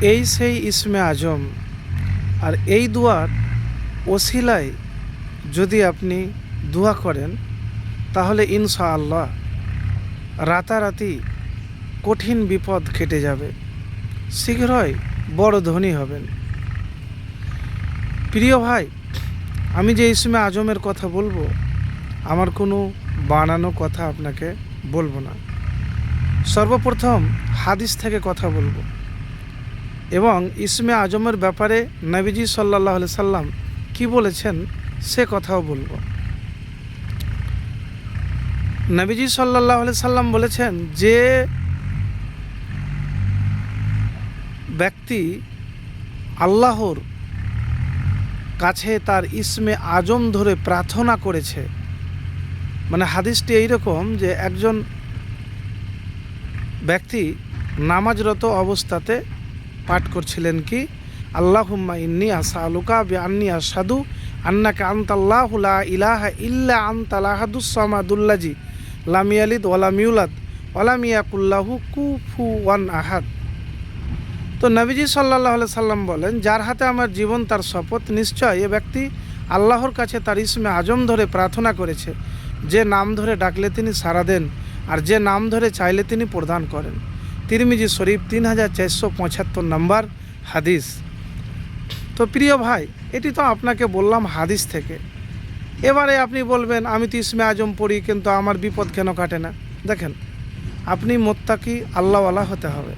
এই সেই ইসমে আজম। আর এই দুয়ার ওসিলায় যদি আপনি দোয়া করেন তাহলে ইনশাআল্লাহ রাতারাতি কঠিন বিপদ কেটে যাবে, শীঘ্রই বড় ধনী হবেন। প্রিয় ভাই, আমি যে ইসমে আজমের কথা বলবো, আমার কোনো বানানো কথা আপনাকে বলবো না। সর্বপ্রথম হাদিস থেকে কথা বলবো এবং ইসমে আজমের ব্যাপারে নবীজি সাল্লাল্লাহু আলাইহি সাল্লাম কি বলেছেন সে কথাও বলবো। নবীজি সাল্লাল্লাহু আলাইহি সাল্লাম বলেছেন, যে ব্যক্তি আল্লাহর কাছে তার ইসমে আজম ধরে প্রার্থনা করেছে, মানে হাদিসটি এইরকম যে একজন ব্যক্তি নামাজরত অবস্থাতে পাঠ করছিলেন কি, আল্লাহুম্মা ইন্নী আসআলুকা বিআন্নী আশহাদু আন্নাকা আনতাল্লাহু লা ইলাহা ইল্লা আনতাল আহাদুস সামাদুল্লাযী লাম ইয়ালিদ ওয়া লাম ইউলাদ ওয়া লাম ইয়াকুল লাহু কুফুওয়ান আহাদ। তো নবীজি সাল্লাল্লাহু আলাইহি সাল্লাম বলেন, যার হাতে আমার জীবন তার শপথ, নিশ্চয় এ ব্যক্তি আল্লাহর কাছে তার ইসমে আজম ধরে প্রার্থনা করেছে, যে নাম ধরে ডাকলে তিনি সাড়া দেন আর যে নাম ধরে চাইলে তিনি প্রদান করেন। তিরমিজি শরীফ 3475 নম্বর হাদিস। তো প্রিয় ভাই, এটি তো আপনাকে বললাম হাদিস থেকে। এবারে আপনি বলবেন, আমি তো ইসমে আজম পড়ি কিন্তু আমার বিপদ কেন কাটে না? দেখেন, আপনি মুত্তাকি আল্লাহওয়ালা হতে হবে।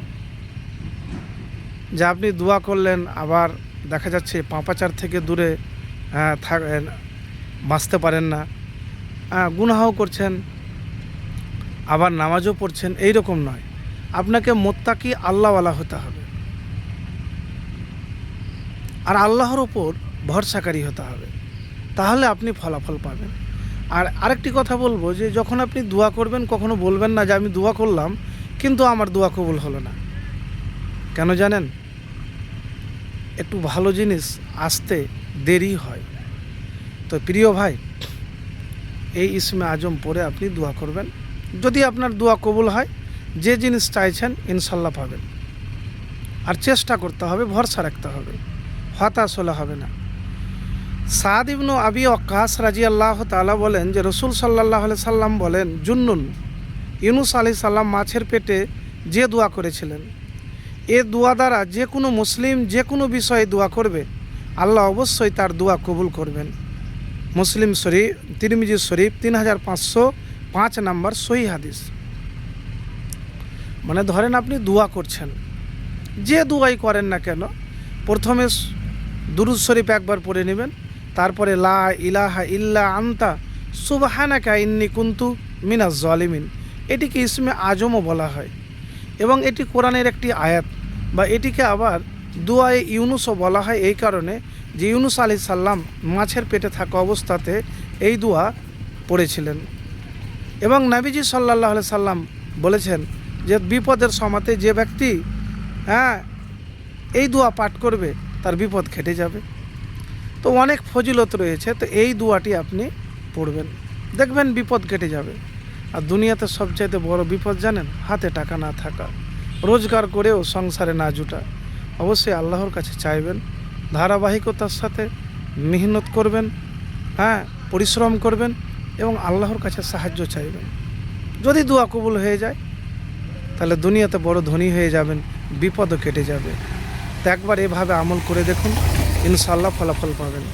যে আপনি দোয়া করলেন, আবার দেখা যাচ্ছে পাপাচার থেকে দূরে বাঁচতে পারেন না, গুনাহও করছেন, আবার নামাজও পড়ছেন, এই রকম নয়। আপনাকে মুত্তাকি আল্লাহওয়ালা হতে হবে আর আল্লাহর ওপর ভরসাকারী হতে হবে, তাহলে আপনি ফলাফল পাবেন। আর আরেকটি কথা বলবো, যে যখন আপনি দোয়া করবেন কখনো বলবেন না যে আমি দোয়া করলাম কিন্তু আমার দোয়া কবুল হলো না। কেন জানেন? একটু ভালো জিনিস আসতে দেরি হয়। তো প্রিয় ভাই, এই ইসমে আজম পড়ে আপনি দোয়া করবেন। যদি আপনার দোয়া কবুল হয়, যে জিনিস চাইছেন ইনশাল্লাহ পাবেন। আর চেষ্টা করতে হবে, ভরসা রাখতে হবে, হতাশ হলে হবে না। সাদ ইবনু আবি ওয়াক্কাস রাদিয়াল্লাহু তাআলা বলেন যে রাসূল সাল্লাল্লাহু আলাইহি সাল্লাম বলেন, জুন্নুন ইউনুস আলাইহিস সালাম মাছের পেটে যে দোয়া করেছিলেন, এ দোয়া দ্বারা যে কোনো মুসলিম যে কোনো বিষয়ে দোয়া করবে, আল্লাহ অবশ্যই তার দোয়া কবুল করবেন। মুসলিম শরীফ, তিরমিজি শরীফ 3505 নম্বর সহিহ হাদিস। মানে ধরেন আপনি দোয়া করছেন, যে দোয়াই করেন না কেন, প্রথমে দুরূদ শরীফ একবার পড়ে নেবেন, তারপরে লা ইলাহা ইল্লা আনতা সুবহানাকা ইন্নী কুনতু মিনাজ জালিমিন। এটিকে ইসমে আজমও বলা হয় এবং এটি কোরআনের একটি আয়াত, বা এটিকে আবার দুআয়ে ইউনুসও বলা হয় এই কারণে যে ইউনুস আলাইহিস সালাম মাছের পেটে থাকা অবস্থাতে এই দোয়া পড়েছিলেন। এবং নবীজি সাল্লাল্লাহু আলাইহি সাল্লাম বলেছেন যে বিপদের সময়তে যে ব্যক্তি এই দোয়া পাঠ করবে তার বিপদ কেটে যাবে। তো অনেক ফজিলত রয়েছে, তো এই দোয়াটি আপনি পড়বেন, দেখবেন বিপদ কেটে যাবে। আর দুনিয়াতে সবচাইতে বড় বিপদ জানেন? হাতে টাকা না থাকা, রোজগার করেও সংসারে না জুটা। অবশ্যই আল্লাহর কাছে চাইবেন, ধারাবাহিকতার সাথে মেহনত করবেন, পরিশ্রম করবেন এবং আল্লাহর কাছে সাহায্য চাইবেন। যদি দোয়া কবুল হয়ে যায় তাহলে দুনিয়াতে বড় ধনী হয়ে যাবেন, বিপদও কেটে যাবে। তো একবার এভাবে আমল করে দেখুন, ইনশাআল্লাহ ফলাফল পাবেন।